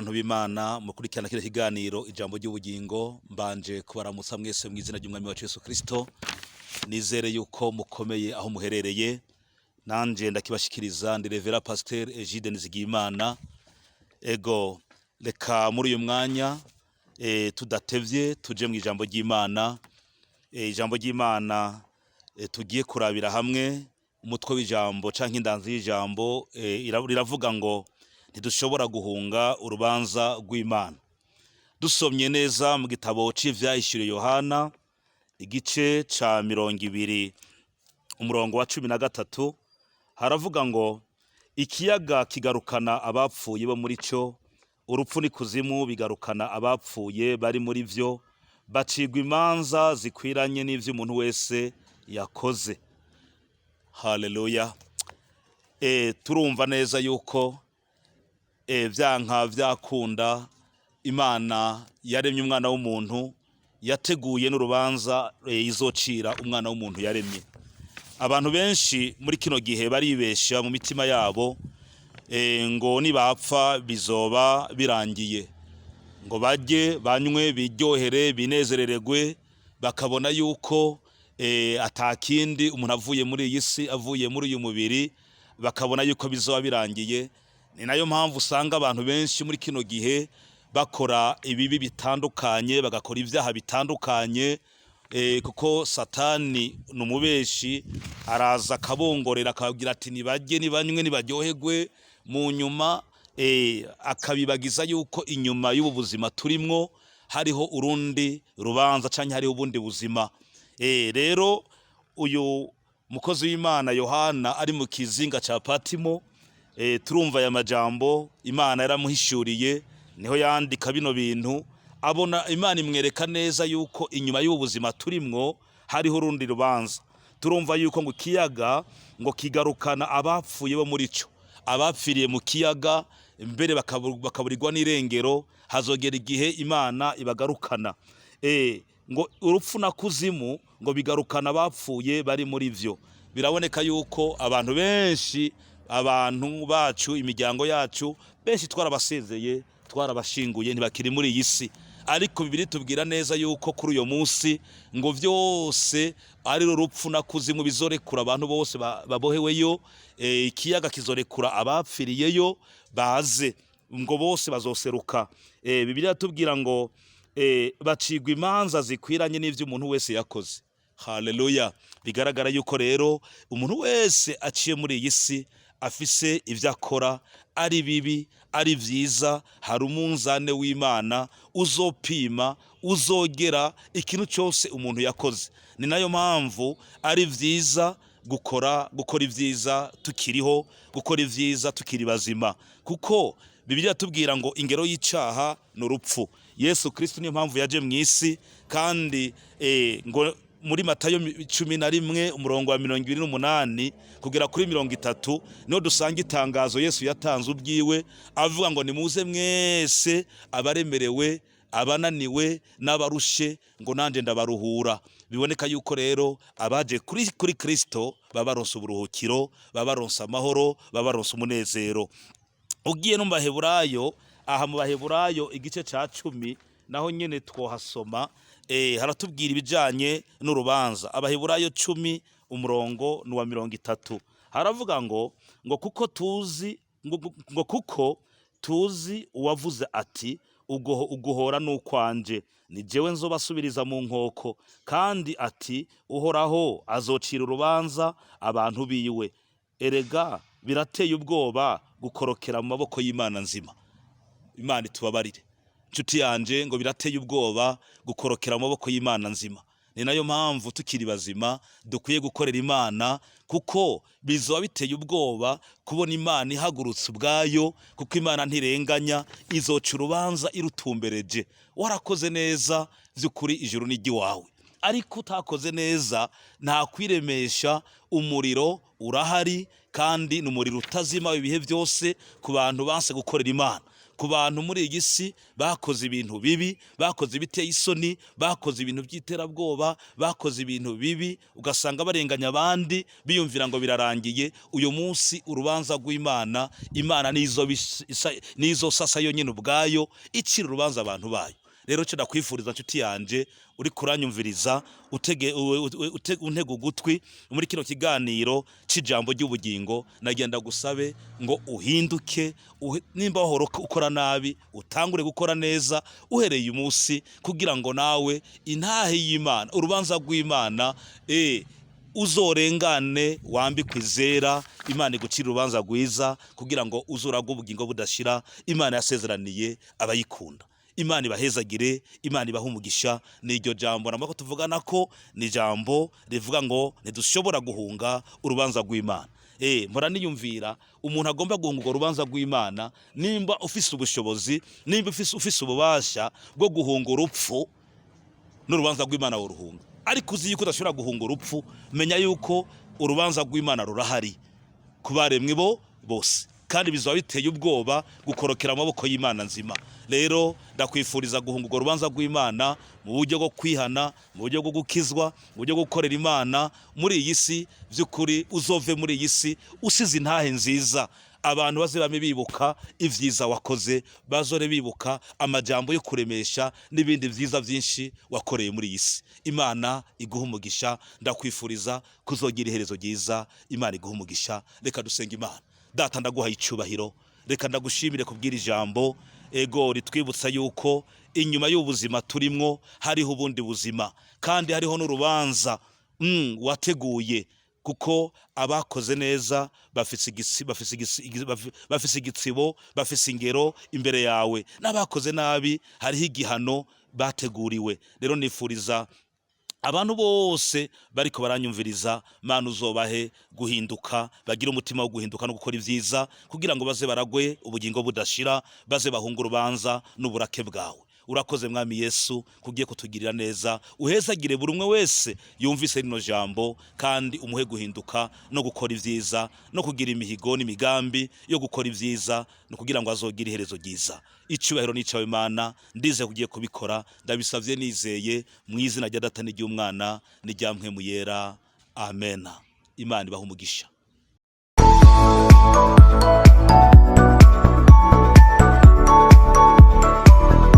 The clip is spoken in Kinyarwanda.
bantu b'Imana mukurikirana kino kiganiro ijambo ry'ubugingo, mbanje kubaramutsa mwese mu izina ry'umwami wacu Yesu Kristo. Nizere yuko mukomeye aho muherereye. Nanje ndakibashikiriza ndi Revera Pasteur Egide Nizigimana. Ego reka muri uyu mwanya tudatevye tuje mu ijambo ry'Imana. Ijambo ry'Imana tugiye kurabira hamwe umutwe w'ijambo canke indanzi y'ijambo riravuga ngo ntidushobora guhunga urubanza rw'Imana. Dusomye neza mu gitabo c'ivyahishuriwe Yohana igice ca 20 umurongo wa 13 haravuga ngo ikiyaga kigarukana abapfuye bo muri cyo, urupfu n'ikuzimu bigarukana abapfuye bari muri vyo, bacigwa imanza zikwiranye n'ivyo umuntu wese yakoze. Haleluya. Turumva neza yuko vyanka vyakunda Imana yaremye umwana w'umuntu, yateguye n'urubanza izocira umwana w'umuntu yaremye. Abantu benshi muri kino gihe baribesha mu mitima yabo ngo nibapfa bizoba birangiye, ngo barye banywe biryohere binezereregwe, bakabona yuko atakindi umuntu avuye muri iyi si, avuye muri uyu mubiri, bakabona yuko bizoba birangiye. Ni nayo mpamvu usanga abantu benshi muri kino gihe bakora ibibi bitandukanye, bagakora ivyaha bitandukanye, kuko Satani numubeshi araza kabongorera akabwira ati nibarye nibanywe nibaryoherwe, mu nyuma akabibagiza yuko inyuma y'ubu buzima turimwo hariho urundi rubanza canke hariho ubundi buzima. Rero uyu mukozi w'Imana Yohana ari mu kizinga ca Patimo, turumva aya majambo Imana yaramuhishuriye, niho yandika bino bintu, abona Imana imwereka neza yuko inyuma y'ubu buzima turimwo hariho urundi rubanza. Turumva yuko ngo kiyaga ngo kigarukana abapfuye bo muri cyo, abapfiriye mu kiyaga mbere bakaburirwa n'irengero, hazogera igihe Imana ibagarukana. Ngo urupfu na kuzimu ngo bigarukana abapfuye bari muri vyo. Biraboneka yuko abantu benshi, abantu bacu, imiryango yacu benshi twarabasezeye, twarabashinguye, ntibakiri muri iyi si. Ariko Bibiliya tubwira neza yuko kuri uyo munsi ngo vyose ari urupfu na kuzimu bizorekura abantu bose baboheweyo, ikiyaga kizorekura abapfiriyeyo baze, ngo bose bazoseruka. Bibiliya tubwira ngo bacigwa imanza zikwiranye n'ivyo umuntu wese yakoze. Haleluya. Bigaragara yuko rero umuntu wese aciye muri iyi si afise ivyo akora, ari bibi ari vyiza, hari umunzane w'Imana uzopima, uzogera ikintu cyose umuntu yakoze. Ni nayo mpamvu ari vyiza gukora ivyiza tukiriho, gukora ivyiza tukiri bazima, kuko Bibiliya tubwira ngo ingero y'icaha n'urupfu. Yesu Kristo niyo mpamvu yaje mu isi, kandi ngo muri Matayo 11 umurongo wa 28 kugera kuri 30 niho dusanga itangazo Yesu yatanze ubwiwe, avuga ngo nimuze mwese abaremerewe, abananiwe n'abarushe, ngo nanje ndabaruhura. Biboneka yuko rero abaje kuri Kristo babaronsa uburuhukiro, babaronsa amahoro, babaronsa umunezero. Ugiye no mu Baheburayo, aha mu Baheburayo igice ca 10 naho nyene twohasoma, haratubwira ibijanye n'urubanza. Abaheburayo 10 umurongo wa 30 haravuga ngo kuko tuzi uwavuze ati uguhora n'ukwanje, ni jewe nzobasubiriza mu nkoko, kandi ati uhoraho azocira urubanza abantu biwe. Erega birateye ubwoba gukorokera mu maboko y'Imana nzima. Imana itubabarire nshuti yanje, ngo birateye ubwoba gukorokera mu maboko y'Imana nzima. Ni nayo mpamvu tukiri bazima dukwiye gukorera Imana, kuko bizoba biteye ubwoba kubona Imana ihagurutse ubwayo, kuko Imana ntirenganya, izoca urubanza irutumbereje. Warakoze neza vy'ukuri ijuru ni iwawe, ariko utakoze neza nta kwiremesha. Umuriro urahari, kandi n'umuriro utazima ibihe byose ku bantu banse gukorera Imana, ku bantu muri iyi si bakoze ibintu bibi, bakoze ibiteye isoni, bakoze ibintu by'iterabwoba, bakoze ibintu bibi, ugasanga barenganya abandi biyumvira ngo birarangiye. Uyu munsi urubanza rw'Imana, Imana nizo sasa yonyine ubwayo icira urubanza abantu bayo. Rero cyo ndakwifuriza nshuti yanje uri kuranyumviriza untega ugutwi muri kino kiganiro cy'ijambo ry'ubugingo, nagenda gusabe ngo uhinduke, nimba wahora ukora nabi utangure gukora neza uhereye umunsi, kugira ngo nawe intahe y'Imana, urubanza rw'Imana uzorengane, wambikwe izera, Imana igucira urubanza rwiza kugira ngo uzuragwe ubugingo budashira Imana yasezeraniye abayikunda. Imana ibahezagire, Imana ibaha umugisha. Ni iryo jambo namako tuvugana ko ni jambo rivuga ngo ntidushobora guhunga urubanza rw'Imana. Mpora niyumvira umuntu agomba guhunga urubanza rw'Imana nimba ufise ubushobozi, nimba ufise ububasha bwo guhunga urupfu n'urubanza rw'Imana woruhunga. Ariko uzi yuko udashobora guhunga urupfu, menya yuko urubanza rw'Imana rurahari ku baremwe bose, kandi bizaba biteye ubwoba gukorokera amaboko y'Imana nzima. Rero ndakwifuriza guhunga urwo rubanza rw'Imana mu buryo bwo kwihana, mu buryo bwo gukizwa, mu buryo bwo gukorera Imana muri iyi si. By'ukuri uzove muri iyi si usize intahe nziza, abantu baze bame bibuka ivyiza wakoze, bazore bibuka amajambo yo kuremesha n'ibindi vyiza byinshi wakoreye muri iyi si. Imana iguha umugisha, ndakwifuriza kuzogira iherezo ryiza. Imana iguha umugisha. Reka dusenga Imana. Data, ndaguhaye icyubahiro, reka ndagushimire kubwira ijambo ritwibutsa yuko inyuma y'ubuzima turimwo hariho ubundi buzima, kandi hariho n'urubanza wateguye, kuko abakoze neza bafise igitsibo, bafise ingero imbere yawe, n'abakoze nabi hariho igihano bateguriwe. Rero nifuriza abantu bose bariko baranyumviriza, Mana uzobahe guhinduka, bagira umutima wo guhinduka no gukora ivyiza, kugira ngo baze baragwe ubugingo budashira, baze bahunga urubanza n'uburake bwawe. Urakoze Mwami Yesu, kugiye kutugirira neza. Uhezagire buri umwe wese yumvise rino jambo, kandi umuhe guhinduka no gukora ivyiza, no kugira imihigo n'imigambi yo gukora ivyiza, no kugira ngo azogire iherezo ryiza. Icyubahiro ni cyawe Mana, ndize kugiye kubikora, ndabisavye nizeye mu izina rya Data n'Umwana n'irya Mpwemu Yera. Amen. Imana ibaha umugisha.